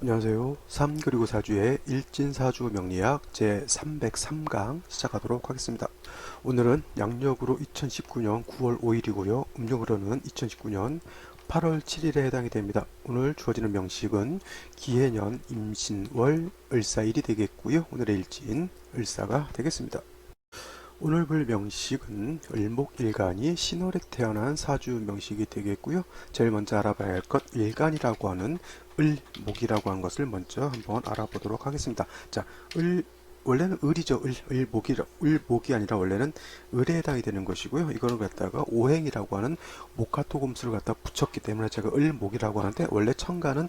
안녕하세요. 3 그리고 4주의 일진사주 명리학 제303강 시작하도록 하겠습니다. 오늘은 양력으로 2019년 9월 5일이고요. 음력으로는 2019년 8월 7일에 해당이 됩니다. 오늘 주어지는 명식은 기해년 임신월 을사일이 되겠고요. 오늘의 일진 을사가 되겠습니다. 오늘 볼 명식은 을목일간이 신월에 태어난 사주 명식이 되겠고요. 제일 먼저 알아봐야 할 것 일간이라고 하는 을목이라고 하는 것을 먼저 한번 알아보도록 하겠습니다. 자, 원래는 을이죠. 을목이 아니라 원래는 을에 해당이 되는 것이고요. 이거를 갖다가 오행이라고 하는 목화토금수를 갖다 붙였기 때문에 제가 을목이라고 하는데, 원래 천간은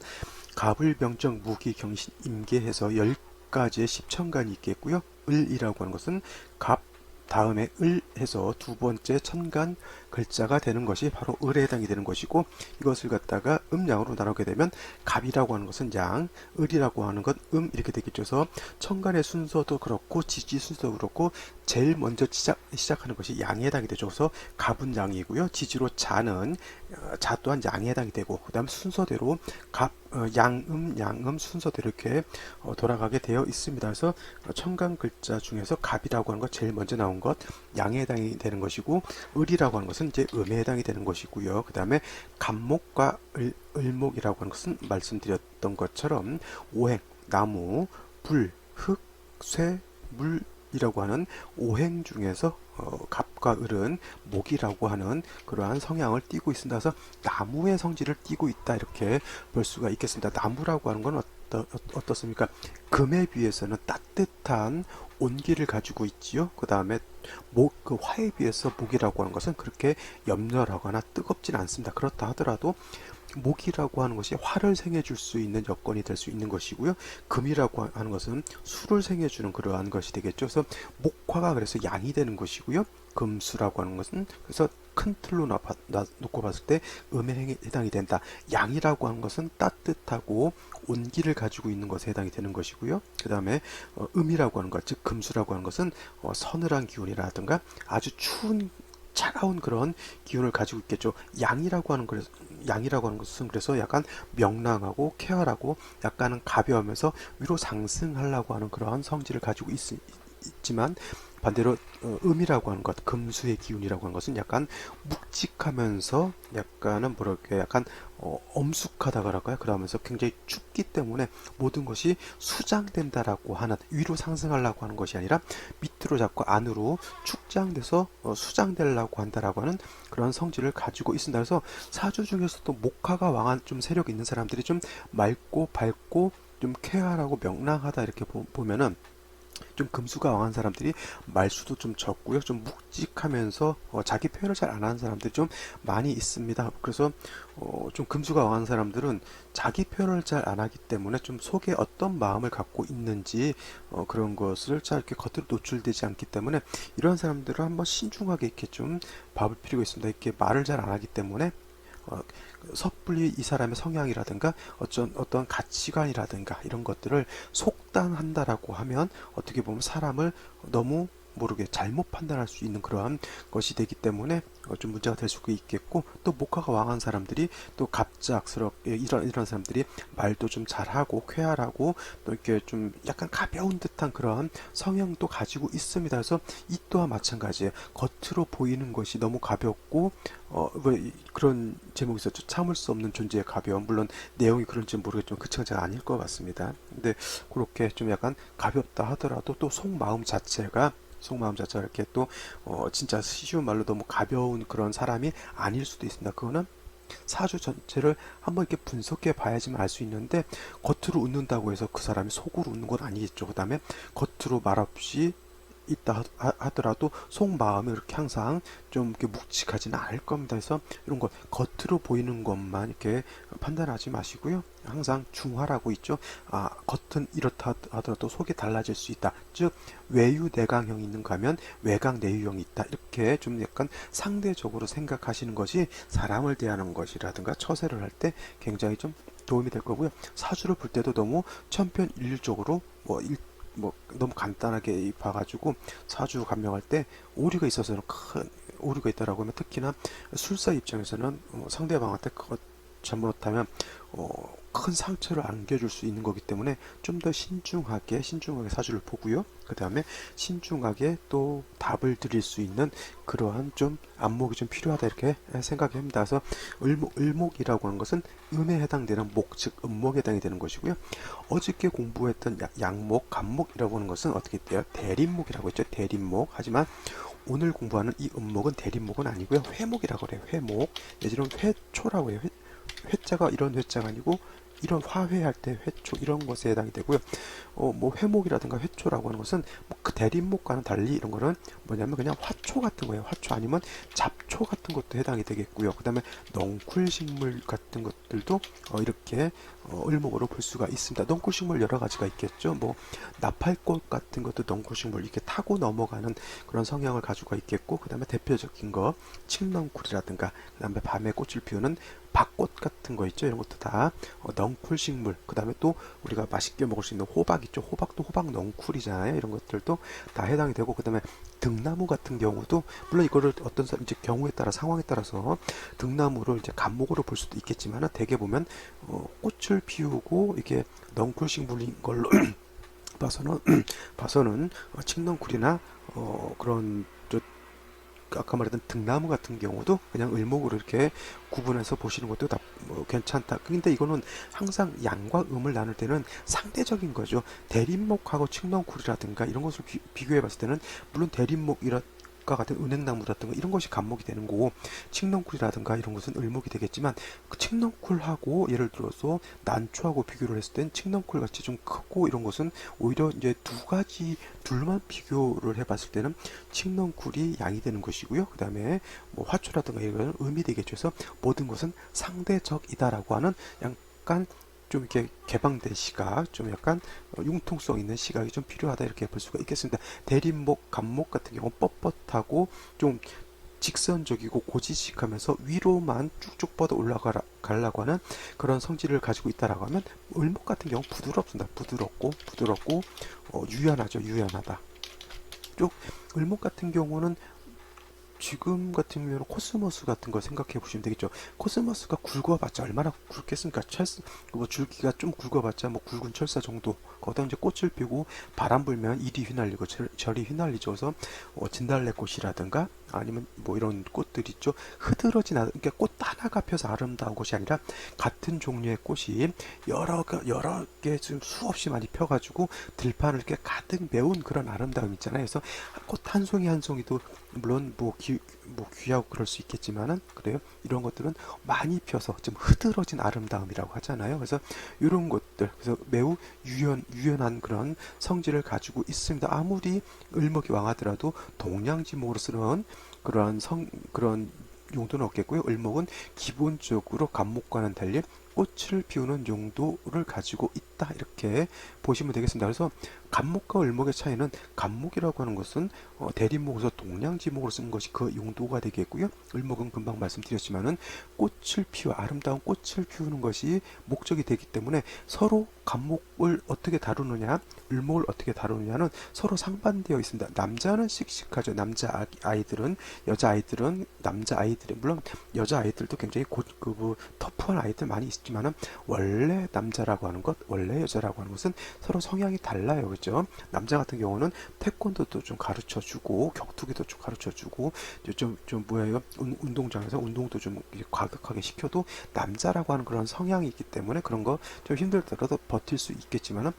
갑을 병정 무기 경신 임계해서 10가지의 십천간이 있겠고요. 을이라고 하는 것은 갑 다음에 을 해서 두 번째 천간 글자가 되는 것이 바로 을에 해당이 되는 것이고, 이것을 갖다가 음양으로 나누게 되면 갑이라고 하는 것은 양, 을이라고 하는 것 이렇게 되겠죠. 그래서 천간의 순서도 그렇고 지지 순서도 그렇고 제일 먼저 시작하는 것이 양에 해당이 되죠. 그래서 갑은 양이고요. 지지로 자 또한 양에 해당이 되고, 그 다음 순서대로 양음 순서대로 이렇게 돌아가게 되어 있습니다. 그래서 천간 글자 중에서 갑이라고 하는 것 제일 먼저 나온 것 양에 해당이 되는 것이고, 을이라고 하는 것은 이제 음에 해당이 되는 것이고요. 그 다음에 갑목과 을목이라고 하는 것은 말씀드렸던 것처럼 오행, 나무, 불, 흙, 쇠, 물이라고 하는 오행 중에서 갑과 을은 목이라고 하는 그러한 성향을 띠고 있습니다. 그래서 나무의 성질을 띠고 있다, 이렇게 볼 수가 있겠습니다. 나무라고 하는 건 어떻습니까? 금에 비해서는 따뜻한 온기를 가지고 있지요. 그 다음에 그 화에 비해서 목이라고 하는 것은 그렇게 염려하거나 뜨겁진 않습니다. 그렇다 하더라도 목이라고 하는 것이 화를 생해줄 수 있는 여건이 될 수 있는 것이고요. 금이라고 하는 것은 수를 생해주는 그러한 것이 되겠죠. 그래서 목화가 그래서 양이 되는 것이고요. 금수라고 하는 것은 그래서 큰 틀로 놓고 봤을 때 음에 해당이 된다. 양이라고 하는 것은 따뜻하고 온기를 가지고 있는 것에 해당이 되는 것이고요. 그 다음에 음이라고 하는 것, 즉 금수라고 하는 것은 서늘한 기운이라든가 아주 추운 차가운 그런 기운을 가지고 있겠죠. 양이라고 하는 것은 그래서 약간 명랑하고 쾌활하고 약간은 가벼우면서 위로 상승하려고 하는 그러한 성질을 가지고 있지만, 반대로 음이라고 하는 것, 금수의 기운이라고 하는 것은 약간 묵직하면서 약간은 뭐랄까, 약간 엄숙하다고 할까요? 그러면서 굉장히 춥기 때문에 모든 것이 수장된다라고 하는, 위로 상승하려고 하는 것이 아니라 밑으로 자꾸 안으로 축장돼서 수장되려고 한다라고 하는 그런 성질을 가지고 있습니다. 그래서 사주 중에서도 목화가 왕한 좀 세력이 있는 사람들이 좀 맑고 밝고 좀 쾌활하고 명랑하다, 이렇게 보면은 좀 금수가 왕한 사람들이 말수도 좀 적고요. 좀 묵직하면서 자기 표현을 잘 안 하는 사람들이 좀 많이 있습니다. 그래서 좀 금수가 왕한 사람들은 자기 표현을 잘 안 하기 때문에 좀 속에 어떤 마음을 갖고 있는지 그런 것을 잘 이렇게 겉으로 노출되지 않기 때문에, 이런 사람들은 한번 신중하게 이렇게 좀 봐볼 필요가 있습니다. 이렇게 말을 잘 안 하기 때문에 어, 섣불리 이 사람의 성향이라든가 어떤 가치관이라든가 이런 것들을 속단한다라고 하면 어떻게 보면 사람을 너무 모르게 잘못 판단할 수 있는 그러한 것이 되기 때문에 좀 문제가 될 수가 있겠고, 또 목화가 왕한 사람들이 또 갑작스럽게 이런 사람들이 말도 좀 잘하고 쾌활하고 또 이렇게 좀 약간 가벼운 듯한 그러한 성향도 가지고 있습니다. 그래서 이 또한 마찬가지예요. 겉으로 보이는 것이 너무 가볍고 그런 제목이 있었죠. 참을 수 없는 존재의 가벼움. 물론 내용이 그런지 모르겠지만 그 청자가 아닐 것 같습니다. 근데 그렇게 좀 약간 가볍다 하더라도 또 속마음 자체가 이렇게 또 진짜 쉬운 말로 너무 가벼운 그런 사람이 아닐 수도 있습니다. 그거는 사주 전체를 한번 이렇게 분석해 봐야지만 알 수 있는데, 겉으로 웃는다고 해서 그 사람이 속으로 웃는 건 아니겠죠. 그 다음에 겉으로 말없이 있다 하더라도 속마음이 이렇게 항상 좀 이렇게 묵직하지는 않을 겁니다. 그래서 이런 것 겉으로 보이는 것만 이렇게 판단하지 마시고요. 항상 중화라고 있죠. 겉은 이렇다 하더라도 속이 달라질 수 있다. 즉 외유 내강형이 있는가 하면 외강 내유형이 있다. 이렇게 좀 약간 상대적으로 생각하시는 것이 사람을 대하는 것이라든가 처세를 할 때 굉장히 좀 도움이 될 거고요. 사주를 볼 때도 너무 천편일률적으로 너무 간단하게 봐가지고 사주 감명할 때 오류가 있어서는 큰 오류가 있다라고 하면, 특히나 술사 입장에서는 상대방한테 그거 잘못하면 큰 상처를 안겨줄 수 있는 거기 때문에 좀 더 신중하게 사주를 보고요. 그 다음에 신중하게 또 답을 드릴 수 있는 그러한 좀 안목이 좀 필요하다 이렇게 생각이 합니다. 그래서 을목이라고 하는 것은 음에 해당되는 목, 즉 음목에 해당이 되는 것이고요. 어저께 공부했던 양목, 간목이라고 하는 것은 어떻게 돼요? 대립목이라고 했죠. 대립목. 하지만 오늘 공부하는 이 음목은 대립목은 아니고요. 회목이라고 그래요. 회목. 예전에 회초라고 해요. 회자가 이런 회자가 아니고 이런 화회할 때 회초 이런 것에 해당이 되고요. 뭐 회목이라든가 회초라고 하는 것은 뭐그 대립목과는 달리 이런 거는 뭐냐면 그냥 화초 같은 거예요. 화초 아니면 잡초 같은 것도 해당이 되겠고요. 그 다음에 넝쿨식물 같은 것들도 이렇게 을목으로 볼 수가 있습니다. 넝쿨식물 여러 가지가 있겠죠. 뭐 나팔꽃 같은 것도 넝쿨식물 이렇게 타고 넘어가는 그런 성향을 가지고 있겠고, 그 다음에 대표적인 거 칡넝쿨이라든가, 그 다음에 밤에 꽃을 피우는 밭꽃 같은 거 있죠. 이런 것도 다 넝쿨식물. 그 다음에 또 우리가 맛있게 먹을 수 있는 호박 있죠. 호박도 호박 넝쿨이잖아요. 이런 것들도 다 해당이 되고, 그 다음에 등나무 같은 경우도 물론 이거를 어떤 사람 이제 경우에 따라 상황에 따라서 등나무를 이제 간목으로 볼 수도 있겠지만 대개 보면 꽃을 피우고 이게 넝쿨식물인 걸로 봐서는 칡넝쿨이나 그런 아까 말했던 등나무 같은 경우도 그냥 을목으로 이렇게 구분해서 보시는 것도 괜찮다. 근데 이거는 항상 양과 음을 나눌 때는 상대적인 거죠. 대립목하고 칡넝쿨이라든가 이런 것을 비교해 봤을 때는 물론 대립목이라 같은 은행나무라든가 이런 것이 간목이 되는 거고, 칡넝쿨이라든가 이런 것은 을목이 되겠지만 그 칡넝쿨하고 예를 들어서 난초하고 비교를 했을 땐 칡넝쿨 같이 좀 크고 이런 것은 오히려 이제 둘만 비교를 해봤을 때는 칡넝쿨이 양이 되는 것이고요. 그 다음에 뭐 화초라든가 이런 음이 되겠죠. 그래서 모든 것은 상대적이다라고 하는 약간 좀 이렇게 개방된 시각, 좀 약간 융통성 있는 시각이 좀 필요하다 이렇게 볼 수가 있겠습니다. 대립목, 간목 같은 경우 뻣뻣하고 좀 직선적이고 고지식하면서 위로만 쭉쭉 뻗어 올라가려고 하는 그런 성질을 가지고 있다라고 하면, 을목 같은 경우 부드럽습니다. 부드럽고 유연하죠. 유연하다. 쪽 을목 같은 경우는 지금 같은 경우는 코스모스 같은 거 생각해 보시면 되겠죠. 코스모스가 굵어봤자 얼마나 굵겠습니까? 뭐 줄기가 좀 굵어봤자 뭐 굵은 철사 정도. 거기다 이제 꽃을 피고 바람 불면 이리 휘날리고 저리 휘날리죠. 그래서 진달래꽃이라든가 아니면 뭐 이런 꽃들 있죠. 그러니까 꽃 하나가 펴서 아름다운 것이 아니라 같은 종류의 꽃이 여러 개 좀 수없이 많이 펴가지고 들판을 이렇게 가득 메운 그런 아름다움 있잖아요. 그래서 꽃 한 송이 한 송이도 물론 뭐 귀하고 그럴 수 있겠지만은 그래요. 이런 것들은 많이 펴서 좀 흐드러진 아름다움이라고 하잖아요. 그래서 이런 것들, 그래서 매우 유연한 그런 성질을 가지고 있습니다. 아무리 을목이 왕하더라도 동양지목으로 쓰는 그런 용도는 없겠고요. 을목은 기본적으로 간목과는 달리 꽃을 피우는 용도를 가지고 있다 이렇게 보시면 되겠습니다. 그래서 간목과 을목의 차이는, 간목이라고 하는 것은 대립목에서 동양지목으로 쓰는 것이 그 용도가 되겠고요. 을목은 금방 말씀드렸지만은 아름다운 꽃을 피우는 것이 목적이 되기 때문에 서로 간목을 어떻게 다루느냐, 을목을 어떻게 다루느냐는 서로 상반되어 있습니다. 남자는 씩씩하죠. 여자 아이들은 남자 아이들은 물론 여자 아이들도 굉장히 터프한 아이들 많이 있지만은 원래 남자라고 하는 것, 원래 여자라고 하는 것은 서로 성향이 달라요. 그죠? 남자 같은 경우는 태권도도 좀 가르쳐 주고 격투기도 좀 가르쳐 주고 좀 뭐예요? 운동장에서 운동도 좀 과격하게 시켜도 남자라고 하는 그런 성향이 있기 때문에 그런 거 좀 힘들더라도 버틸 수 있겠지만은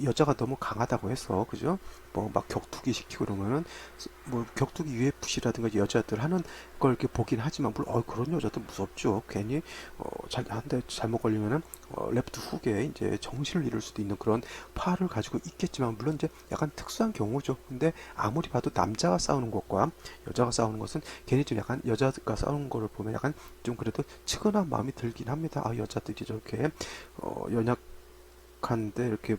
여자가 너무 강하다고 해서 그죠? 뭐 막 격투기 시키고 그러면은 뭐 격투기 UFC라든가 여자들 하는 걸 이렇게 보긴 하지만 물론 그런 여자도 무섭죠. 괜히 한대 잘못 걸리면은 레프트 훅에 이제 정신을 잃을 수도 있는 그런 파를 가지고 있겠지만 물론 이제 약간 특수한 경우죠. 근데 아무리 봐도 남자가 싸우는 것과 여자가 싸우는 것은 괜히 좀 약간 여자가 싸우는 거를 보면 약간 좀 그래도 측은한 마음이 들긴 합니다. 여자들이 저렇게 연약한데 이렇게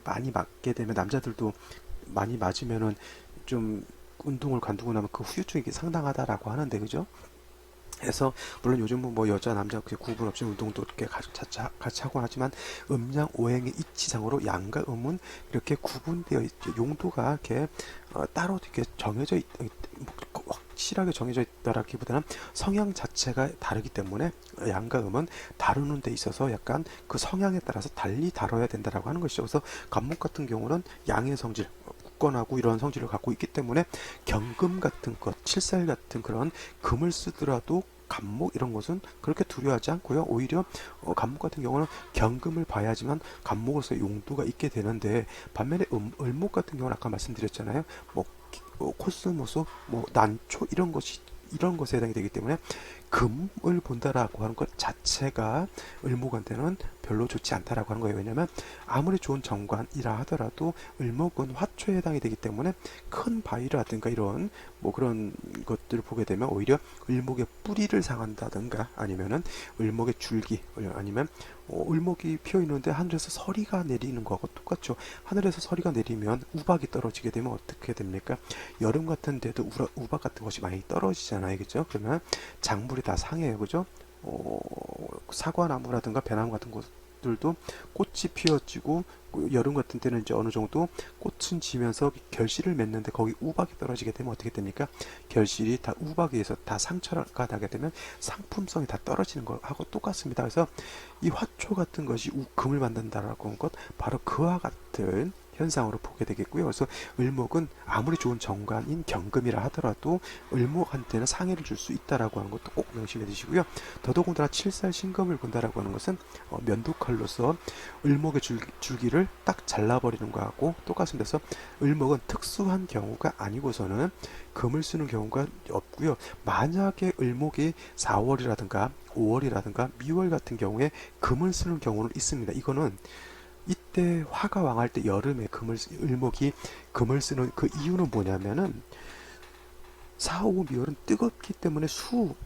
많이 맞게 되면, 남자들도 많이 맞으면은 좀 운동을 관두고 나면 그 후유증이 상당하다라고 하는데 그죠? 해서 물론 요즘은 뭐 여자 남자 그 구분 없이 운동도 이렇게 같이 하곤 하지만 음양 오행의 이치상으로 양과 음은 이렇게 구분되어 있죠. 용도가 이렇게 따로 이렇게 정해져 확실하게 정해져 있다라기보다는 성향 자체가 다르기 때문에 양과 음은 다루는 데 있어서 약간 그 성향에 따라서 달리 다뤄야 된다라고 하는 것이죠. 그래서 간목 같은 경우는 양의 성질 굳건하고 이런 성질을 갖고 있기 때문에 경금 같은 것, 칠살 같은 그런 금을 쓰더라도 간목 이런 것은 그렇게 두려워하지 않고요. 오히려 간목 같은 경우는 경금을 봐야지만 간목으로서 용도가 있게 되는데 반면에 을목 같은 경우는 아까 말씀드렸잖아요. 뭐 코스모스, 뭐 난초 이런 것에 해당이 되기 때문에 금을 본다라고 하는 것 자체가 을목한테는 별로 좋지 않다라고 하는 거예요. 왜냐하면 아무리 좋은 정관이라 하더라도 을목은 화초에 해당이 되기 때문에 큰 바위라든가 이런 뭐 그런 것들을 보게 되면 오히려 을목의 뿌리를 상한다든가 아니면은 을목의 줄기 아니면 을목이 피어 있는데 하늘에서 서리가 내리는 거하고 똑같죠. 하늘에서 서리가 내리면 우박이 떨어지게 되면 어떻게 됩니까? 여름 같은 데도 우박 같은 것이 많이 떨어지잖아요. 그죠? 그러면 작물이 다 상해요. 그죠? 사과나무라든가 배나무 같은 것들도 꽃이 피어지고 여름 같은 때는 이제 어느 정도 꽃은 지면서 결실을 맺는데 거기 우박이 떨어지게 되면 어떻게 됩니까? 결실이 다 우박에 의해서 다 상처가 나게 되면 상품성이 다 떨어지는 거하고 똑같습니다. 그래서 이 화초 같은 것이 금을 만든다라고 하는 것 바로 그와 같은 현상으로 보게 되겠고요. 그래서 을목은 아무리 좋은 정관인 경금이라 하더라도 을목한테는 상해를 줄 수 있다라고 하는 것도 꼭 명심해 두시고요. 더더군다나 칠살 신금을 본다라고 하는 것은 면도칼로서 을목의 줄기를 딱 잘라버리는 거하고 똑같습니다. 그래서 을목은 특수한 경우가 아니고서는 금을 쓰는 경우가 없고요. 만약에 을목이 4월이라든가 5월이라든가 미월 같은 경우에 금을 쓰는 경우는 있습니다. 이거는 이때 화가 왕할 때 여름에 을목이 금을 쓰는 그 이유는 뭐냐면은 4, 5, 미월은 뜨겁기 때문에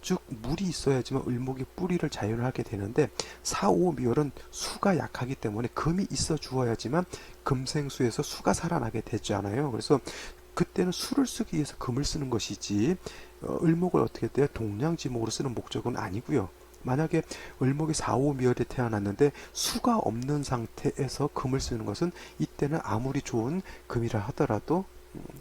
즉 물이 있어야지만 을목이 뿌리를 자연하게 되는데 4, 5, 미월은 수가 약하기 때문에 금이 있어 주어야지만 금생수에서 수가 살아나게 되잖아요. 그래서 그때는 수를 쓰기 위해서 금을 쓰는 것이지 을목을 어떻게 돼요? 동량지목으로 쓰는 목적은 아니고요. 만약에 을목이 4, 5, 미월에 태어났는데 수가 없는 상태에서 금을 쓰는 것은 이때는 아무리 좋은 금이라 하더라도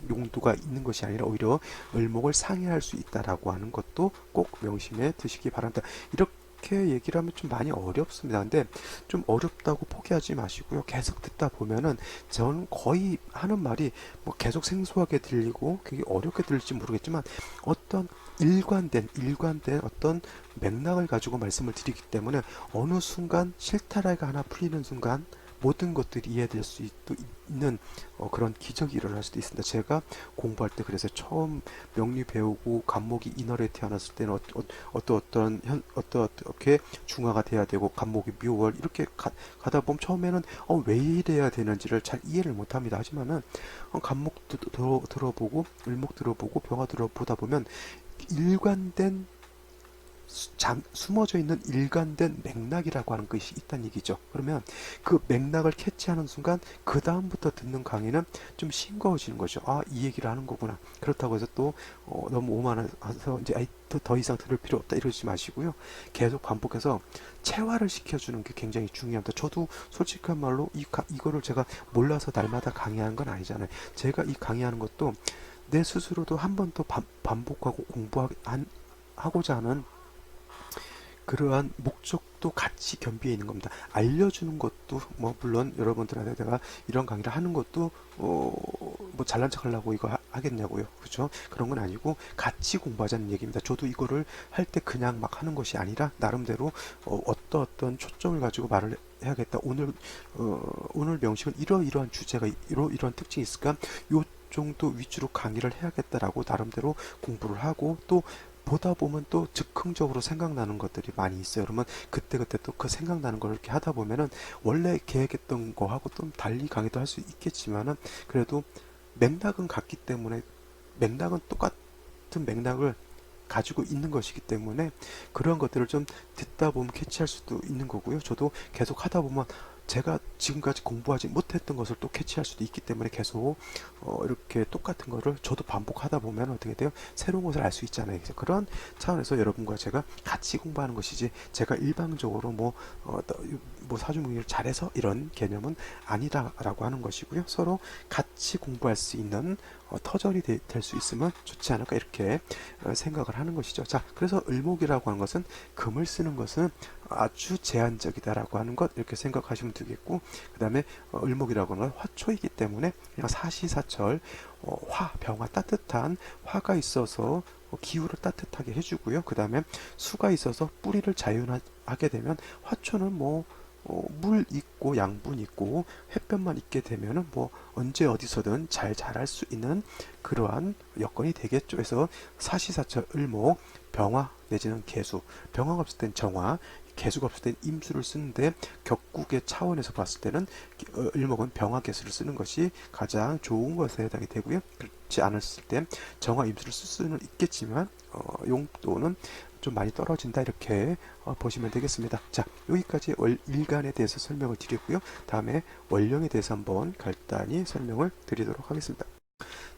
용도가 있는 것이 아니라 오히려 을목을 상해할 수 있다라고 하는 것도 꼭 명심해 두시기 바랍니다. 이렇게 얘기를 하면 좀 많이 어렵습니다. 근데 좀 어렵다고 포기하지 마시고요. 계속 듣다 보면은 저는 거의 하는 말이 뭐 계속 생소하게 들리고 굉장히 어렵게 들릴지 모르겠지만 어떤 일관된 어떤 맥락을 가지고 말씀을 드리기 때문에 어느 순간 실타래가 하나 풀리는 순간 모든 것들이 이해될 수 있는 그런 기적이 일어날 수도 있습니다. 제가 공부할 때 그래서 처음 명리 배우고 간목이 인월에 태어났을 때는 어떻게 중화가 돼야 되고 간목이 묘월 이렇게 가다 보면 처음에는 왜 이래야 되는지를 잘 이해를 못합니다. 하지만은 간목 들어보고 을목 들어보고 병화 들어보다 보면 일관된 숨어져 있는 일관된 맥락이라고 하는 것이 있다는 얘기죠. 그러면 그 맥락을 캐치하는 순간 그 다음부터 듣는 강의는 좀 싱거워지는 거죠. 아, 이 얘기를 하는 거구나. 그렇다고 해서 또 너무 오만해서 이제 더 이상 들을 필요 없다 이러지 마시고요. 계속 반복해서 체화를 시켜주는 게 굉장히 중요합니다. 저도 솔직한 말로 이거를 제가 몰라서 날마다 강의하는 건 아니잖아요. 제가 이 강의하는 것도 내 스스로도 한 번 더 반복하고 공부하고자 하는 그러한 목적도 같이 겸비해 있는 겁니다. 알려주는 것도 뭐 물론 여러분들한테 내가 이런 강의를 하는 것도 뭐 잘난 척 하려고 이거 하겠냐고요. 그렇죠? 그런 건 아니고 같이 공부하자는 얘기입니다. 저도 이거를 할 때 그냥 막 하는 것이 아니라 나름대로 어떤 초점을 가지고 말을 해야겠다. 오늘 명식은 이러이러한 주제가 이러이러한 특징이 있을까? 요 정도 위주로 강의를 해야겠다라고 나름대로 공부를 하고 또 보다 보면 또 즉흥적으로 생각나는 것들이 많이 있어요. 그러면 그때그때 또 그 생각나는 걸 이렇게 하다 보면은 원래 계획했던 거하고 좀 달리 강의도 할 수 있겠지만은 그래도 맥락은 같기 때문에 맥락은 똑같은 맥락을 가지고 있는 것이기 때문에 그런 것들을 좀 듣다 보면 캐치할 수도 있는 거고요. 저도 계속 하다 보면 제가 지금까지 공부하지 못했던 것을 또 캐치할 수도 있기 때문에 계속 이렇게 똑같은 거를 저도 반복하다 보면 어떻게 돼요? 새로운 것을 알 수 있잖아요. 그래서 그런 차원에서 여러분과 제가 같이 공부하는 것이지 제가 일방적으로 뭐 사주문의를 잘해서 이런 개념은 아니다라고 하는 것이고요. 서로 같이 공부할 수 있는 터전이 될 수 있으면 좋지 않을까 이렇게 생각을 하는 것이죠. 자, 그래서 을목이라고 하는 것은 금을 쓰는 것은 아주 제한적이다라고 하는 것 이렇게 생각하시면 되겠고, 그 다음에 을목이라고 하는 건 화초이기 때문에 그냥 사시사철 병화 따뜻한 화가 있어서 기후를 따뜻하게 해주고요. 그 다음에 수가 있어서 뿌리를 자연하게 되면 화초는 물 있고 양분 있고 햇볕만 있게 되면은 언제 어디서든 잘 자랄 수 있는 그러한 여건이 되겠죠. 그래서 사시사철 을목 병화 내지는 개수, 병화가 없을 땐 정화, 개수가 없을 땐 임수를 쓰는데 격국의 차원에서 봤을 때는 을목은 병화 개수를 쓰는 것이 가장 좋은 것에 해당이 되고요. 그렇지 않았을 때 정화 임수를 쓸 수는 있겠지만 용도는 좀 많이 떨어진다 이렇게 보시면 되겠습니다. 자, 여기까지 일간에 대해서 설명을 드렸고요. 다음에 월령에 대해서 한번 간단히 설명을 드리도록 하겠습니다.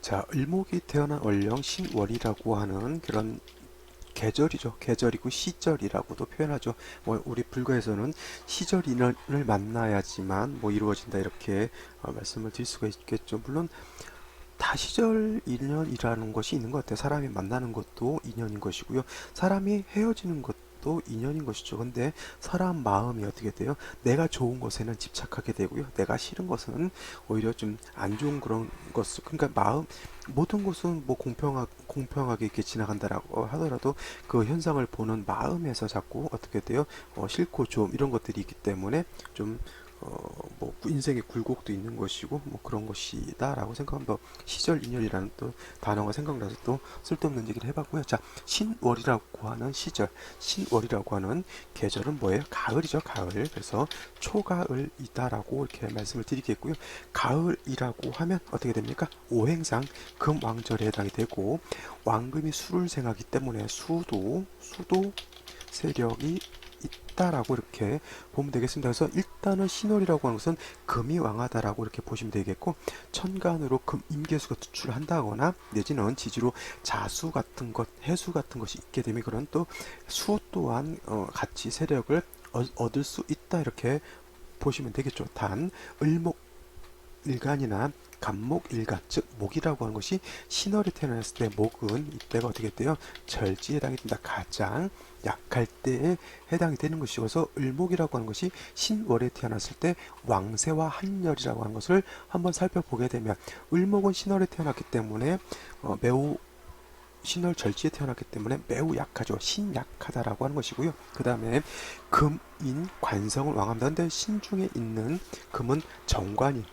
자, 을목이 태어난 월령 신월이라고 하는 그런 계절이죠. 계절이고 시절이라고도 표현하죠. 우리 불가에서는 시절 인연을 만나야지만 이루어진다 이렇게 말씀을 드릴 수가 있겠죠. 물론 다 시절 인연이라는 것이 있는 것 같아요. 사람이 만나는 것도 인연인 것이고요. 사람이 헤어지는 것도 인연인 것이죠. 근데 사람 마음이 어떻게 돼요? 내가 좋은 것에는 집착하게 되고요. 내가 싫은 것은 오히려 좀 안 좋은 그런 것을, 그러니까 모든 것은 공평하게 이렇게 지나간다라고 하더라도 그 현상을 보는 마음에서 자꾸 어떻게 돼요? 싫고 좀 이런 것들이 있기 때문에 좀 인생의 굴곡도 있는 것이고 그런 것이다라고 생각하면 더 시절 인연이라는 또 단어가 생각나서 또 쓸데없는 얘기를 해봤고요. 자, 신월이라고 하는 시절, 신월이라고 하는 계절은 뭐예요? 가을이죠, 가을. 그래서 초가을이다라고 이렇게 말씀을 드리겠고요. 가을이라고 하면 어떻게 됩니까? 오행상 금왕절에 해당이 되고 왕금이 수를 생하기 때문에 수도 세력이 있다라고 이렇게 보면 되겠습니다. 그래서 일단은 신월이라고 하는 것은 금이 왕하다라고 이렇게 보시면 되겠고, 천간으로 금 임계수가 투출한다거나 내지는 지지로 자수 같은 것, 해수 같은 것이 있게 되면 그런 또 수 또한 같이 세력을 얻을 수 있다 이렇게 보시면 되겠죠. 단 을목 일간이나 간목 일간, 즉 목이라고 하는 것이 신월에 태어났을 때 목은 이때가 어떻게 돼요? 절지에 해당이 된다. 가장 약할 때에 해당이 되는 것이어서 을목이라고 하는 것이 신월에 태어났을 때 왕세와 한열이라고 하는 것을 한번 살펴보게 되면 을목은 신월에 태어났기 때문에 매우 신월 절지에 태어났기 때문에 매우 약하죠. 신약하다라고 하는 것이고요. 그 다음에 금인 관성을 왕합니다. 근데 신중에 있는 금은 정관은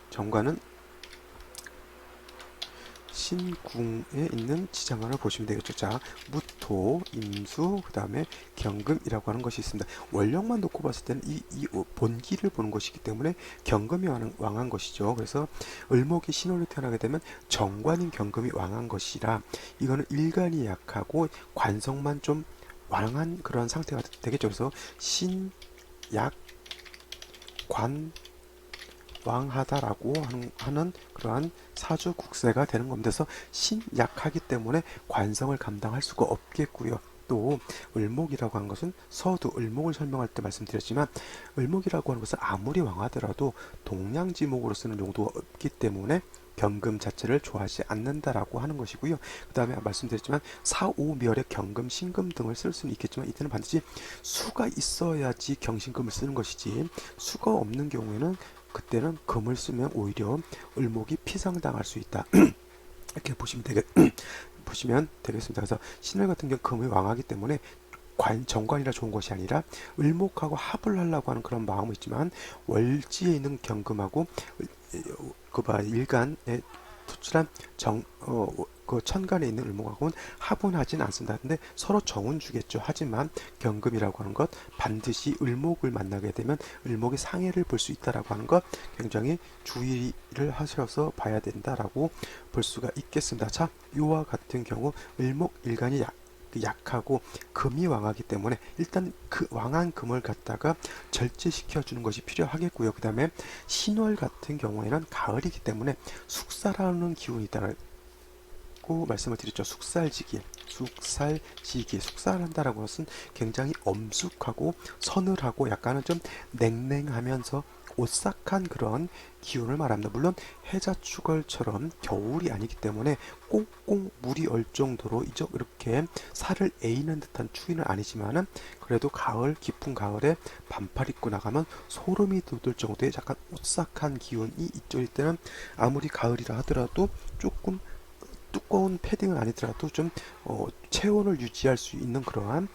신궁에 있는 지장관을 보시면 되겠죠. 자, 무토, 임수, 그 다음에 경금이라고 하는 것이 있습니다. 원령만 놓고 봤을 때는 이 본기를 보는 것이기 때문에 경금이 왕한 것이죠. 그래서 을목이 신월에 태어나게 되면 정관인 경금이 왕한 것이라 이거는 일간이 약하고 관성만 좀 왕한 그런 상태가 되겠죠. 그래서 신, 약, 관, 왕하다라고 하는 그러한 사주 국세가 되는 겁니다. 그래서 신약하기 때문에 관성을 감당할 수가 없겠고요. 또 을목이라고 하는 것은 서두 을목을 설명할 때 말씀드렸지만 을목이라고 하는 것은 아무리 왕하더라도 동량지목으로 쓰는 용도가 없기 때문에 경금 자체를 좋아하지 않는다라고 하는 것이고요. 그 다음에 말씀드렸지만 사오멸의 경금, 신금 등을 쓸 수는 있겠지만 이때는 반드시 수가 있어야지 경신금을 쓰는 것이지 수가 없는 경우에는 그때는 금을 쓰면 오히려 을목이 피상당할 수 있다. 이렇게 보시면 되겠습니다. 그래서 신월 같은 경우 금이 왕하기 때문에 정관이라 좋은 것이 아니라 을목하고 합을 하려고 하는 그런 마음은 있지만 월지에 있는 경금하고 일간에 투출한 그 천간에 있는 을목하고는 합은 하진 않습니다. 근데 서로 정은 주겠죠. 하지만 경금이라고 하는 것 반드시 을목을 만나게 되면 을목의 상해를 볼 수 있다라고 하는 것 굉장히 주의를 하셔서 봐야 된다라고 볼 수가 있겠습니다. 자, 이와 같은 경우 을목 일간이 약하고 금이 왕하기 때문에 일단 그 왕한 금을 갖다가 절제시켜 주는 것이 필요하겠고요. 그 다음에 신월 같은 경우에는 가을이기 때문에 숙사라는 기운이 있다고 말씀을 드렸죠. 숙살지기, 숙살한다라고 것은 굉장히 엄숙하고 서늘하고 약간은 좀 냉랭하면서 오싹한 그런 기운을 말합니다. 물론 해자축월처럼 겨울이 아니기 때문에 꽁꽁 물이 얼 정도로 이렇게 살을 에이는 듯한 추위는 아니지만은 그래도 가을, 깊은 가을에 반팔 입고 나가면 소름이 돋을 정도의 약간 오싹한 기운이 이쪽일 때는 아무리 가을이라 하더라도 조금 두꺼운 패딩은 아니더라도 좀 체온을 유지할 수 있는 그러한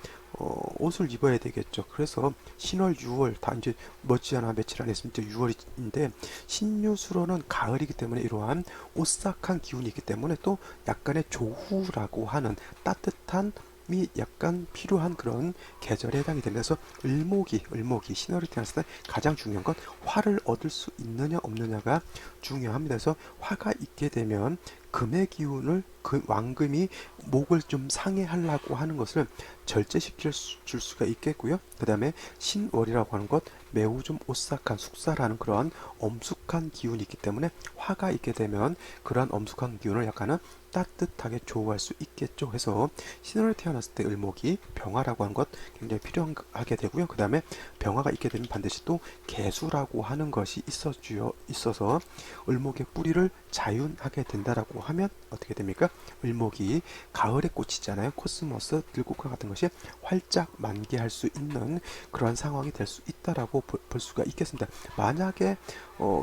옷을 입어야 되겠죠. 그래서 신월, 6월 다 이제 머지않아 며칠 안에 있으면 이제 6월인데 신유수로는 가을이기 때문에 이러한 오싹한 기운이 있기 때문에 또 약간의 조후라고 하는 따뜻한 이 약간 필요한 그런 계절에 해당이 됩니다. 그래서 을목이 신월이 태어났을 때 가장 중요한 건 화를 얻을 수 있느냐 없느냐가 중요합니다. 그래서 화가 있게 되면 금의 기운을 그 왕금이 목을 좀 상해하려고 하는 것을 절제시킬 줄 수가 있겠고요. 그 다음에 신월이라고 하는 것 매우 좀 오싹한 숙사라는 그런 엄숙한 기운이 있기 때문에 화가 있게 되면 그러한 엄숙한 기운을 약간은 따뜻하게 조우할 수 있겠죠. 그래서 신월에 태어났을 때 을목이 병화라고 하는 것 굉장히 필요하게 되고요. 그 다음에 병화가 있게 되면 반드시 또 개수라고 하는 것이 있어서 을목의 뿌리를 자윤하게 된다라고 하면 어떻게 됩니까? 을목이 가을의 꽃이잖아요. 코스모스, 들국화 같은 것이 활짝 만개할 수 있는 그러한 상황이 될 수 있다라고 볼 수가 있겠습니다. 만약에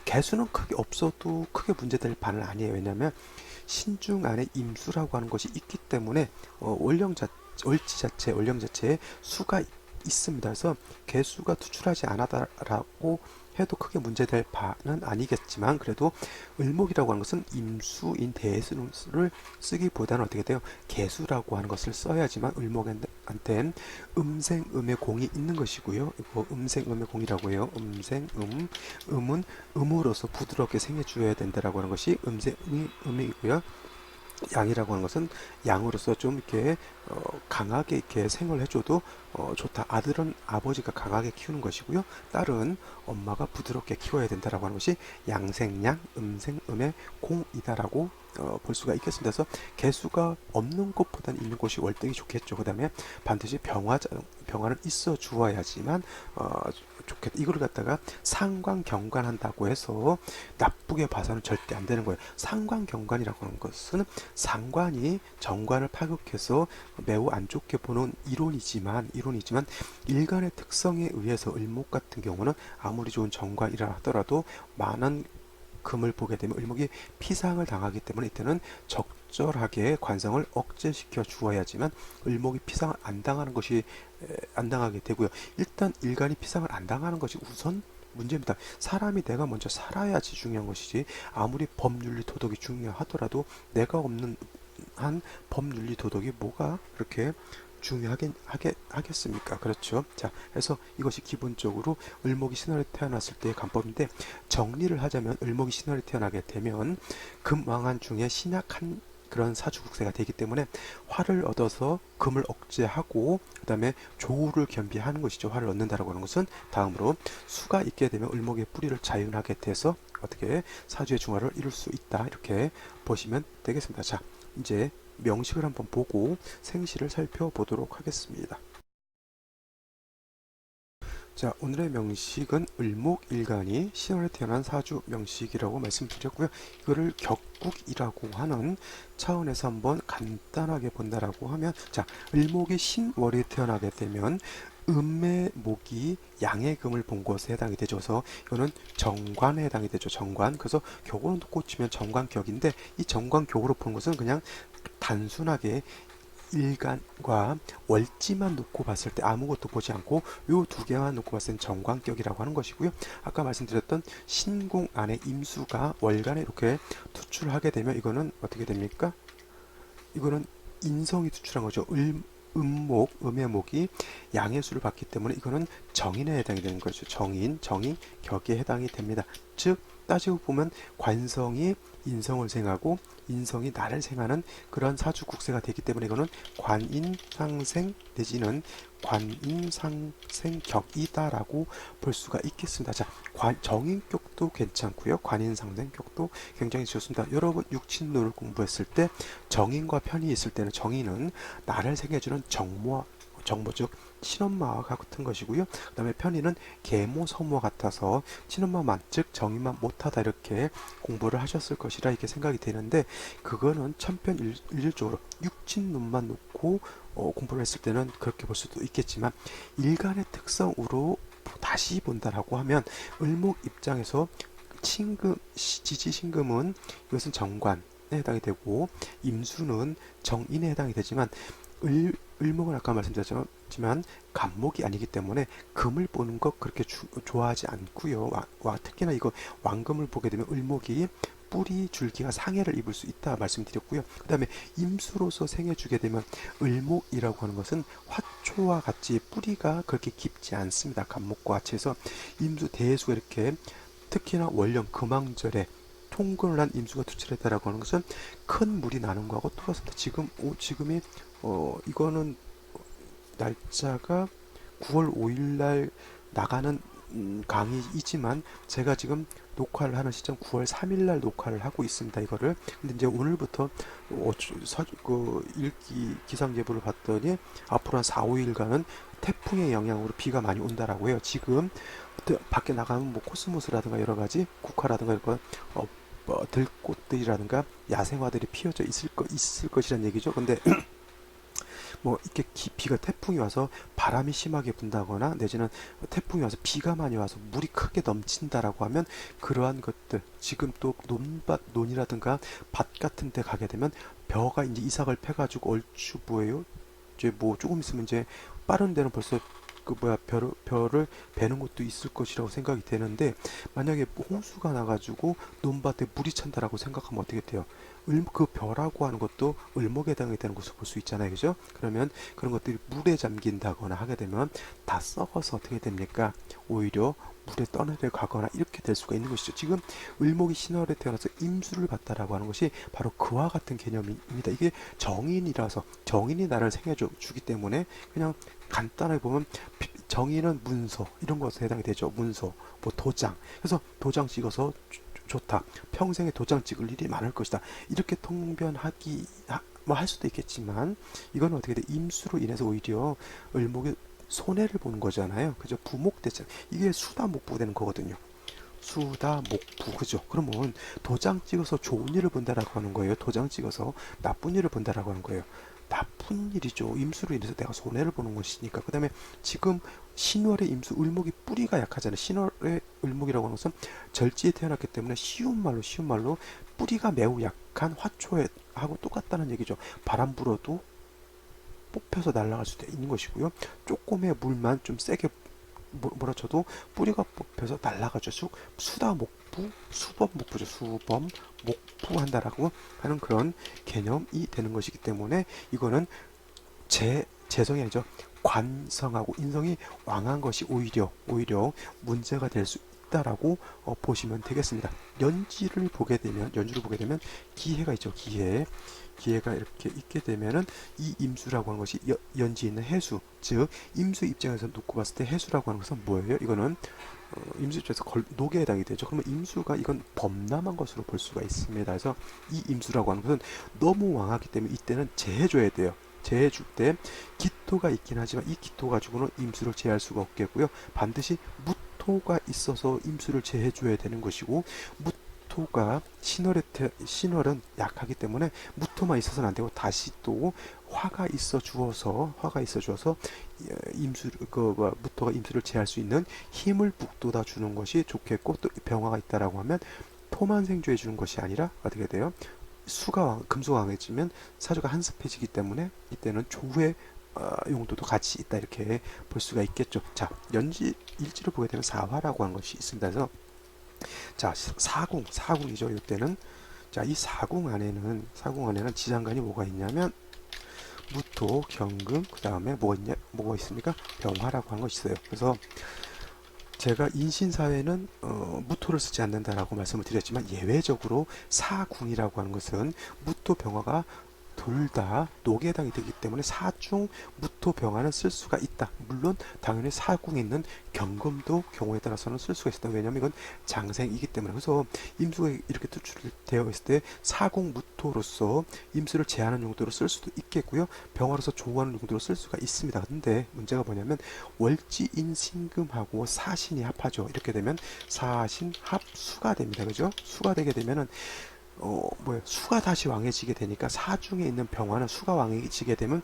개수는 크게 없어도 크게 문제될 바는 아니에요. 왜냐하면 신중 안에 임수라고 하는 것이 있기 때문에 월령 자체에 수가 있습니다. 그래서 개수가 투출하지 않았다라고 해도 크게 문제될 바는 아니겠지만 그래도 을목이라고 하는 것은 임수인 대수를 쓰기보다는 어떻게 돼요? 개수라고 하는 것을 써야지만 을목한테는 음생음의 공이 있는 것이고요. 이거 음생음의 공이라고 해요. 음은 음으로서 부드럽게 생해줘야 된다라고 하는 것이 음이고요. 양이라고 하는 것은 양으로서 좀 이렇게 강하게 이렇게 생을 해줘도 좋다. 아들은 아버지가 강하게 키우는 것이고요. 딸은 엄마가 부드럽게 키워야 된다라고 하는 것이 양생양, 음생음의 공이다라고 볼 수가 있겠습니다. 그래서 개수가 없는 곳보다는 있는 곳이 월등히 좋겠죠. 그 다음에 반드시 병화는 있어 주어야지만 좋겠다. 이걸 갖다가 상관경관한다고 해서 나쁘게 봐서는 절대 안 되는 거예요. 상관경관이라고 하는 것은 상관이 정관을 파극해서 매우 안 좋게 보는 이론이지만 일간의 특성에 의해서 을목 같은 경우는 아무리 좋은 정관이라 하더라도 많은 금을 보게 되면 을목이 피상을 당하기 때문에 이때는 적절하게 관성을 억제시켜 주어야지만 을목이 피상을 안 당하는 것이 안 당하게 되고요. 일단 일간이 피상을 안 당하는 것이 우선 문제입니다. 사람이 내가 먼저 살아야지 중요한 것이지 아무리 법윤리 도덕이 중요하더라도 내가 없는 한 법윤리 도덕이 뭐가 그렇게 하겠습니까? 그렇죠. 자, 그래서 이것이 기본적으로 을목이 신월에 태어났을 때의 관법인데 정리를 하자면 을목이 신월에 태어나게 되면 금왕한 중에 신약한 그런 사주국세가 되기 때문에 화를 얻어서 금을 억제하고 그 다음에 조우를 겸비하는 것이죠. 화를 얻는다라고 하는 것은 다음으로 수가 있게 되면 을목의 뿌리를 자윤하게 돼서 어떻게 사주의 중화를 이룰 수 있다 이렇게 보시면 되겠습니다. 자, 이제 명식을 한번 보고 생시를 살펴보도록 하겠습니다. 자, 오늘의 명식은 을목일간이 신월에 태어난 사주 명식이라고 말씀드렸고요. 이거를 격국이라고 하는 차원에서 한번 간단하게 본다라고 하면, 자, 을목이 신월에 태어나게 되면 음의 목이 양의 금을 본 것에 해당이 되죠. 그래서 이거는 정관에 해당이 되죠. 정관. 그래서 격으로 꽂히면 정관격인데 이 정관격으로 보는 것은 그냥 단순하게 일간과 월지만 놓고 봤을 때 아무것도 보지 않고 요 두 개만 놓고 봤을 때 정관격이라고 하는 것이고요. 아까 말씀드렸던 신궁 안에 임수가 월간에 이렇게 투출하게 되면 이거는 어떻게 됩니까? 이거는 인성이 투출한 거죠. 음의 목이 양의 수를 받기 때문에 이거는 정인에 해당이 되는 거죠. 정인, 정이 격에 해당이 됩니다. 즉 따지고 보면 관성이 인성을 생하고 인성이 나를 생하는 그런 사주 국세가 되기 때문에 이거는 관인상생 내지는 관인상생격이다라고 볼 수가 있겠습니다. 자, 정인격도 괜찮고요. 관인상생격도 굉장히 좋습니다. 여러분 육친노를 공부했을 때 정인과 편이 있을 때는 정인은 나를 생해주는 정모 즉 친엄마와 같은 것이고요. 그 다음에 편의는 계모 서모와 같아서 친엄마만 즉 정인만 못하다 이렇게 공부를 하셨을 것이라 이렇게 생각이 되는데 그거는 천편일률적으로 육친론만 놓고 공부를 했을 때는 그렇게 볼 수도 있겠지만 일간의 특성으로 다시 본다라고 하면 을목 입장에서 신금 지지신금은 이것은 정관에 해당이 되고 임수는 정인에 해당이 되지만 을목은 아까 말씀드렸지만 간목이 아니기 때문에 금을 보는 거 그렇게 좋아하지 않고요. 특히나 이거 왕금을 보게 되면 을목이 뿌리 줄기가 상해를 입을 수 있다 말씀드렸고요. 그 다음에 임수로서 생해주게 되면 을목이라고 하는 것은 화초와 같이 뿌리가 그렇게 깊지 않습니다. 간목과 같이 해서 임수 대수가 이렇게 특히나 월령 금왕절에 통근을 한 임수가 투철했다라고 하는 것은 큰 물이 나는 거하고 똑같습니다. 지금이 이거는 날짜가 9월 5일 날 나가는 강의이지만 제가 지금 녹화를 하는 시점 9월 3일 날 녹화를 하고 있습니다. 이거를 근데 이제 오늘부터 읽기 기상 예보를 봤더니 앞으로 한 4, 5일간은 태풍의 영향으로 비가 많이 온다라고 해요. 지금 밖에 나가면 뭐 코스모스라든가 여러 가지 국화라든가 이런 들꽃들이라든가 야생화들이 피어져 있을 것이란 얘기죠. 근데 뭐 이렇게 비가 태풍이 와서 바람이 심하게 분다거나 내지는 태풍이 와서 비가 많이 와서 물이 크게 넘친다라고 하면 그러한 것들 지금 또 논이라든가 밭 같은 데 가게 되면 벼가 이제 이삭을 펴가지고 얼추 뭐예요? 이제 뭐 조금 있으면 이제 빠른 데는 벌써 별을 베는 것도 있을 것이라고 생각이 되는데 만약에 홍수가 나가지고 논밭에 물이 찬다라고 생각하면 어떻게 돼요? 그 벼라고 하는 것도 을목에 해당이 되는 것을 볼 수 있잖아요, 그죠? 그러면 그런 것들이 물에 잠긴다거나 하게 되면 다 썩어서 어떻게 됩니까? 오히려 물에 떠내려가거나 이렇게 될 수가 있는 것이죠. 지금 을목이 신월에 태어나서 임수를 받다라고 하는 것이 바로 그와 같은 개념입니다. 이게 정인이라서 정인이 나를 생해주기 때문에 그냥 간단하게 보면 정의는 문서 이런 것에 해당이 되죠. 문서, 뭐 도장. 그래서 도장 찍어서 좋다. 평생에 도장 찍을 일이 많을 것이다. 이렇게 통변하기 뭐 할 수도 있겠지만 이건 어떻게 돼? 임수로 인해서 오히려 을목의 손해를 보는 거잖아요. 그죠? 부목대장 이게 수다목부 되는 거거든요. 수다목부 그죠? 그러면 도장 찍어서 좋은 일을 본다라고 하는 거예요. 도장 찍어서 나쁜 일을 본다라고 하는 거예요. 나쁜 일이죠. 임수로 인해서 내가 손해를 보는 것이니까. 그 다음에 지금 신월의 임수, 을목이 뿌리가 약하잖아요. 신월의 을목이라고 하는 것은 절지에 태어났기 때문에 쉬운 말로 뿌리가 매우 약한 화초하고 똑같다는 얘기죠. 바람 불어도 뽑혀서 날아갈 수도 있는 것이고요. 조금의 물만 좀 세게 몰아쳐도 뿌리가 뽑혀서 날아가죠. 수다목부, 수범목부죠. 수범목부 한다라고 하는 그런 개념이 되는 것이기 때문에 이거는 재성이 아니죠. 관성하고 인성이 왕한 것이 오히려 문제가 될 수 있다라고 보시면 되겠습니다. 연주를 보게 되면 기해가 있죠. 기회가 이렇게 있게 되면은 이 임수라고 하는 것이 연지 있는 해수, 즉 임수 입장에서 놓고 봤을 때 해수라고 하는 것은 뭐예요? 이거는 임수 입장에서 녹에 해당이 되죠. 그러면 임수가 이건 범람한 것으로 볼 수가 있습니다. 그래서 이 임수라고 하는 것은 너무 왕하기 때문에 이때는 제해줘야 돼요. 제해줄 때 기토가 있긴 하지만 이 기토 가지고는 임수를 제할 수가 없겠고요. 반드시 무토가 있어서 임수를 제해줘야 되는 것이고 무토가 신월은 약하기 때문에 무토만 있어서는 안 되고 다시 또 화가 있어 주어서 무토가 임수를 제할 수 있는 힘을 북돋아 주는 것이 좋겠고 또 병화가 있다라고 하면 토만 생조해 주는 것이 아니라 어떻게 돼요? 금수가 강해지면 사주가 한습해지기 때문에 이때는 조의 용도도 같이 있다 이렇게 볼 수가 있겠죠. 자, 일지를 보게 되면 사화라고 하는 것이 있습니다. 그래서 자, 사궁이죠. 이때는 자, 이 사궁 안에는 지장간이 뭐가 있냐면 무토, 경금, 그 다음에 뭐가 있습니까? 병화라고 하는 것이 있어요. 그래서 제가 인신사회는 무토를 쓰지 않는다라고 말씀을 드렸지만 예외적으로 사궁이라고 하는 것은 무토 병화가 둘 다 노계에 해당이 되기 때문에 사중 무토 병화는 쓸 수가 있다. 물론 당연히 사궁에 있는 경금도 경우에 따라서는 쓸 수가 있다. 왜냐하면 이건 장생이기 때문에. 그래서 임수가 이렇게 투출되어 있을 때 사궁 무토로서 임수를 제하는 용도로 쓸 수도 있겠고요. 병화로서 조우하는 용도로 쓸 수가 있습니다. 근데 문제가 뭐냐면 월지인신금하고 사신이 합하죠. 이렇게 되면 사신 합수가 됩니다. 그죠? 수가 되게 되면은 수가 다시 왕해지게 되니까 사중에 있는 병화는 수가 왕해지게 되면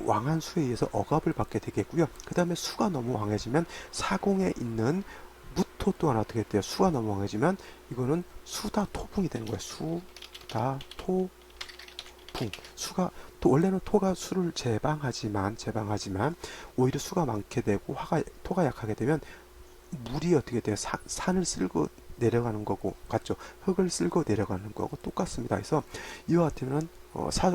왕한 수에 의해서 억압을 받게 되겠고요. 그 다음에 수가 너무 왕해지면 사공에 있는 무토 또한 어떻게 돼요? 수가 너무 왕해지면 이거는 수다 토풍이 되는 거예요. 수다 토풍. 수가 또 원래는 토가 수를 제방하지만 오히려 수가 많게 되고 토가 약하게 되면 물이 어떻게 돼요? 산을 쓸고 내려가는 거고 같죠? 흙을 쓸고 내려가는 거고 똑같습니다. 그래서 이와 같으면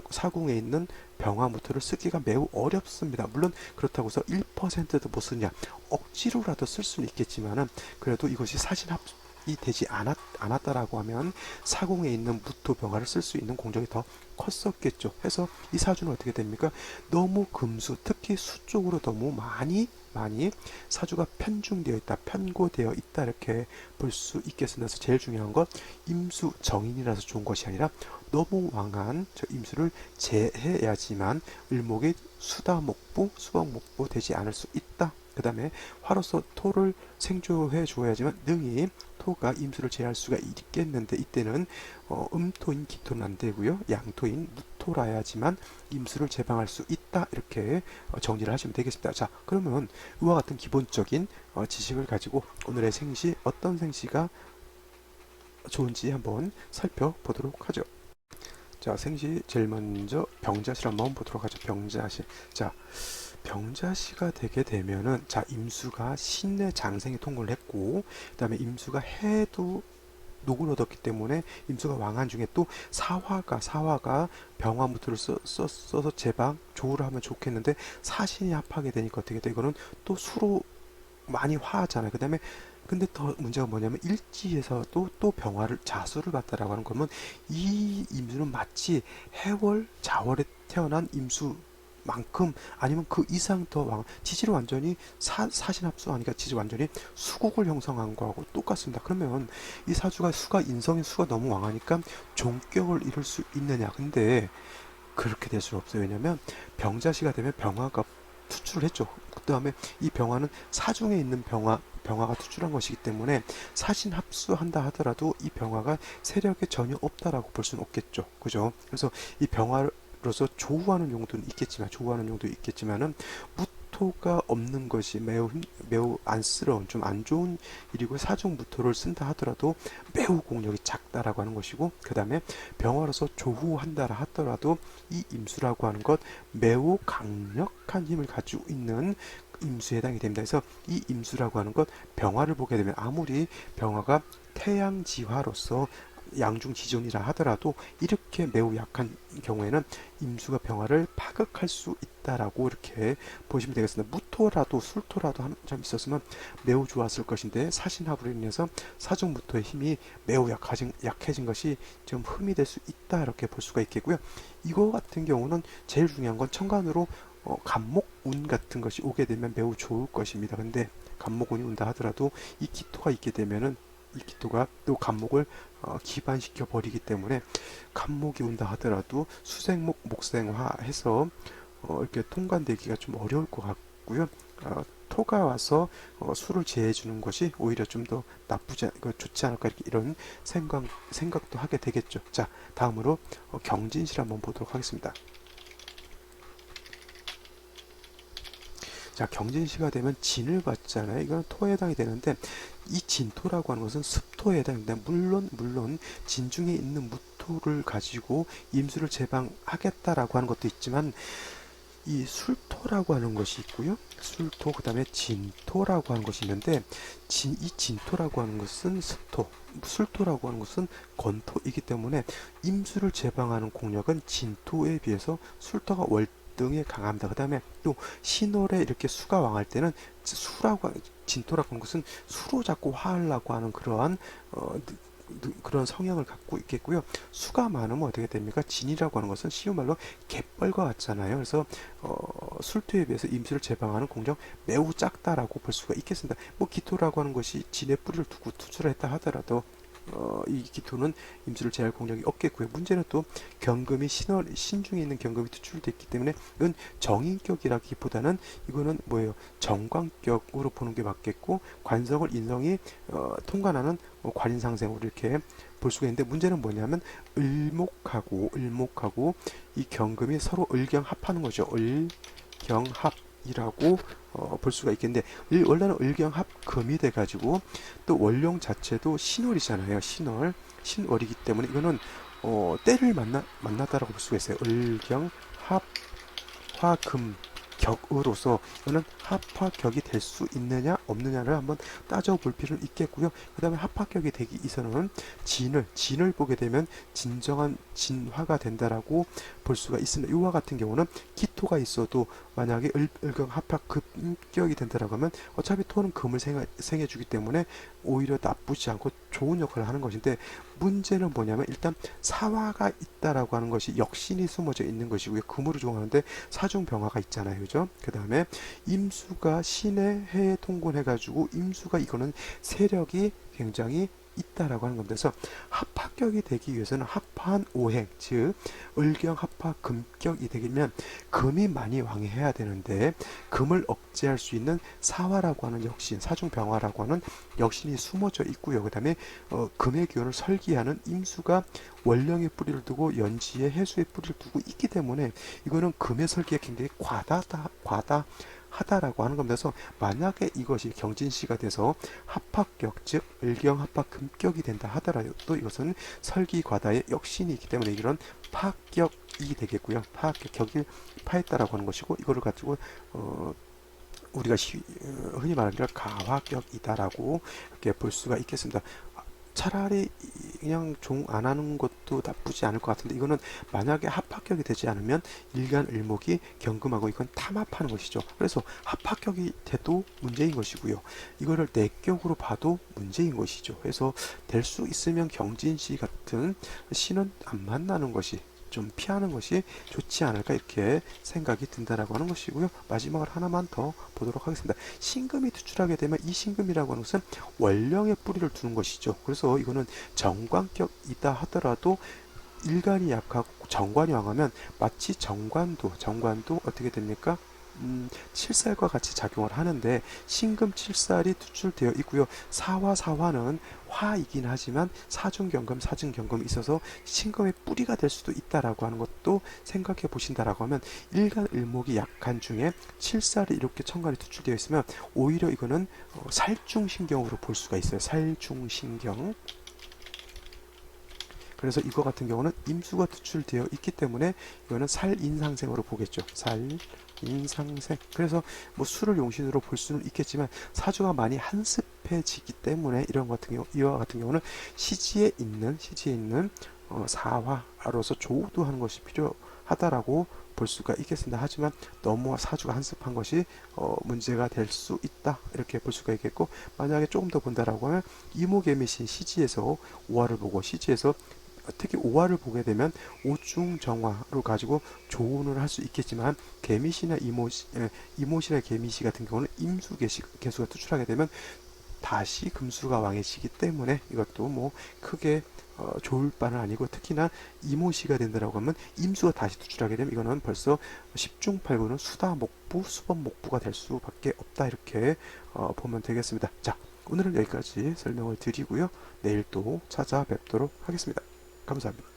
사궁에 있는 병화무토를 쓰기가 매우 어렵습니다. 물론 그렇다고 해서 1%도 못 쓰냐 억지로라도 쓸 수는 있겠지만은 그래도 이것이 사신합이 되지 않았다라고 하면 사궁에 있는 무토 병화를 쓸 수 있는 공정이 더 컸었겠죠. 해서 이 사주는 어떻게 됩니까? 너무 금수, 특히 수 쪽으로 너무 많이 사주가 편중되어 있다, 편고되어 있다 이렇게 볼 수 있겠습니다. 그래서 제일 중요한 건 임수 정인이라서 좋은 것이 아니라 너무 왕한 저 임수를 제해야지만 을목이 수다목부, 수목목부 되지 않을 수 있다. 그 다음에 화로서 토를 생조해 줘야지만 능히 토가 임수를 제할 수가 있겠는데 이때는 음토인 기토는 안 되고요. 양토인 무토라야지만 임수를 제방할 수 있다. 이렇게 정리를 하시면 되겠습니다. 자, 그러면 이와 같은 기본적인 지식을 가지고 오늘의 생시 어떤 생시가 좋은지 한번 살펴보도록 하죠. 자, 생시 제일 먼저 병자시를 한번 보도록 하죠. 병자시. 자, 병자시가 되게 되면은 자 임수가 신의 장생에 통과를 했고 그다음에 임수가 해도 녹을 얻었기 때문에 임수가 왕한 중에 또 사화가 병화무토를 써서 제방 조우를 하면 좋겠는데 사신이 합하게 되니까 어떻게 돼? 이거는 또 수로 많이 화하잖아요. 그 다음에 근데 더 문제가 뭐냐면 일지에서도 또 병화를 자수를 받다라고 하는 거면 이 임수는 마치 해월 자월에 태어난 임수 만큼 아니면 그 이상 더 지지를 완전히 사신합수하니까 지지 완전히 수국을 형성한 거하고 똑같습니다. 그러면 이 사주가 인성의 수가 너무 왕하니까 종격을 이룰 수 있느냐? 근데 그렇게 될 수는 없어요. 왜냐면 병자시가 되면 병화가 투출을 했죠. 그 다음에 이 병화는 사중에 있는 병화가 투출한 것이기 때문에 사신 합수한다 하더라도 이 병화가 세력에 전혀 없다라고 볼 수는 없겠죠. 그죠? 그래서 이 병화로서 조우하는 용도는 있겠지만은 무토가 없는 것이 매우 안쓰러운 좀 안 좋은 일이고 사중 무토를 쓴다 하더라도 매우 공력이 작다라고 하는 것이고 그 다음에 병화로서 조우한다 하더라도 이 임수라고 하는 것 매우 강력한 힘을 가지고 있는 임수에 해당이 됩니다. 그래서 이 임수라고 하는 것 병화를 보게 되면 아무리 병화가 태양지화로서 양중지존이라 하더라도 이렇게 매우 약한 경우에는 임수가 병화를 파극할 수 있다라고 이렇게 보시면 되겠습니다. 무토라도 술토라도 한 점 있었으면 매우 좋았을 것인데 사신합으로 인해서 사중무토의 힘이 매우 약해진 것이 좀 흠이 될 수 있다 이렇게 볼 수가 있겠고요. 이거 같은 경우는 제일 중요한 건 천간으로 간목운 같은 것이 오게 되면 매우 좋을 것입니다. 근데 간목운이 온다 하더라도 이 기토가 있게 되면은 이 기토가 또 간목을 기반시켜 버리기 때문에 간목이 온다 하더라도 수생목 목생화 해서 이렇게 통관되기가 좀 어려울 것 같고요. 토가 와서 수를 제해 주는 것이 오히려 좀 더 좋지 않을까 이런 생각도 하게 되겠죠. 자, 다음으로 경진실 한번 보도록 하겠습니다. 자, 경진시가 되면 진을 받잖아요. 이건 토에 해당이 되는데 이 진토라고 하는 것은 습토에 해당됩니다. 물론 진중에 있는 무토를 가지고 임수를 제방하겠다라고 하는 것도 있지만 이 술토라고 하는 것이 있고요. 술토 그다음에 진토라고 하는 것이 있는데 이 진토라고 하는 것은 습토, 술토라고 하는 것은 건토이기 때문에 임수를 제방하는 공력은 진토에 비해서 술토가 등에 강합니다. 그 다음에 또 신월에 이렇게 수가 왕할 때는 수라고 진토라고 하는 것은 수로 자꾸 화하려고 하는 그러한 그런 성향을 갖고 있겠고요. 수가 많으면 어떻게 됩니까? 진이라고 하는 것은 쉬운 말로 갯벌과 같잖아요. 그래서 술토에 비해서 임수를 제방하는 공정 매우 작다라고 볼 수가 있겠습니다. 뭐 기토라고 하는 것이 진의 뿌리를 두고 투출을 했다 하더라도 이 기토는 임수를 제할 공력이 없겠고요. 문제는 또 경금이 신중에 있는 경금이 투출됐기 때문에 이건 정인격이라기보다는 이거는 뭐예요? 정관격으로 보는 게 맞겠고 관성을 인성이 통관하는 관인상생으로 이렇게 볼 수가 있는데 문제는 뭐냐면 을목하고 이 경금이 서로 을경합하는 거죠. 을경합이라고 볼 수가 있겠는데 원래는 을경합금이 돼가지고 또 원룡 자체도 신월이잖아요. 신월이기 때문에 이거는 때를 만나다라고 볼 수가 있어요. 을경합 화금 격으로서 이거는 합화격이 될 수 있느냐 없느냐를 한번 따져볼 필요는 있겠고요. 그 다음에 합화격이 되기 위해서는 진을 보게 되면 진정한 진화가 된다라고 볼 수가 있습니다. 이와 같은 경우는 기토가 있어도 만약에 을경 합화급격이 된다라고 하면 어차피 토는 금을 생해주기 때문에 오히려 나쁘지 않고 좋은 역할을 하는 것인데 문제는 뭐냐면 일단 사화가 있다라고 하는 것이 역신이 숨어져 있는 것이고요. 금으로 종하는데 사중병화가 있잖아요. 그죠? 그 다음에 임수가 신의 해에 통곤해가지고 임수가 이거는 세력이 굉장히 있다라고 하는 겁니다. 그래서 합합격이 되기 위해서는 합한 오행, 즉 을경 합화 금격이 되려면 금이 많이 왕해야 되는데 금을 억제할 수 있는 사화라고 하는 역신, 사중병화라고 하는 역신이 숨어져 있고요. 그 다음에 금의 기운을 설기하는 임수가 원령의 뿌리를 두고 연지의 해수의 뿌리를 두고 있기 때문에 이거는 금의 설기가 굉장히 하다라고 하는 겁니다. 그래서 만약에 이것이 경진시가 돼서 합합격, 즉 을경합합금격이 된다 하더라도 이것은 설기과다의 역신이 있기 때문에 이런 파격이 되겠고요. 파격, 격일 파했다라고 하는 것이고 이거를 가지고 우리가 흔히 말하기를 가화격이다라고 이렇게 볼 수가 있겠습니다. 차라리 그냥 종 안 하는 것도 나쁘지 않을 것 같은데 이거는 만약에 합합격이 되지 않으면 일간을목이 경금하고 이건 탐합하는 것이죠. 그래서 합합격이 돼도 문제인 것이고요. 이거를 내격으로 봐도 문제인 것이죠. 그래서 될 수 있으면 경진시 같은 시는 안 만나는 것이 좀 피하는 것이 좋지 않을까 이렇게 생각이 든다라고 하는 것이고요. 마지막으로 하나만 더 보도록 하겠습니다. 신금이 투출하게 되면 이 신금이라고 하는 것은 원령의 뿌리를 두는 것이죠. 그래서 이거는 정관격이다 하더라도 일간이 약하고 정관이 왕하면 마치 정관도 어떻게 됩니까? 칠살과 같이 작용을 하는데 신금 칠살이 투출되어 있고요. 사화는 화이긴 하지만 사중경금이 있어서 신금의 뿌리가 될 수도 있다라고 하는 것도 생각해 보신다라고 하면 일간을목이 약한 중에 칠살이 이렇게 천간이 투출되어 있으면 오히려 이거는 살중신경으로 볼 수가 있어요. 살중신경. 그래서 이거 같은 경우는 임수가 투출되어 있기 때문에 이거는 살인상생으로 보겠죠. 살인상생. 그래서 뭐 수를 용신으로 볼 수는 있겠지만 사주가 많이 한습해지기 때문에 이와 같은 경우는 시지에 있는 사화로서 조우도하는 것이 필요하다라고 볼 수가 있겠습니다. 하지만 너무 사주가 한습한 것이 문제가 될 수 있다 이렇게 볼 수가 있겠고 만약에 조금 더 본다라고 하면 이모개미신 시지에서 오화를 보고 시지에서 특히 오화를 보게 되면 오중정화로 가지고 조언을 할 수 있겠지만 개미시나 이모시나 개미시 같은 경우는 임수 개수가 투출하게 되면 다시 금수가 왕해지기 때문에 이것도 뭐 크게 좋을 바는 아니고 특히나 이모시가 된다라고 하면 임수가 다시 투출하게 되면 이거는 벌써 10중 8구는 수다 목부 수범 목부가 될 수밖에 없다 이렇게 보면 되겠습니다. 자, 오늘은 여기까지 설명을 드리고요. 내일 또 찾아뵙도록 하겠습니다. 감사합니다.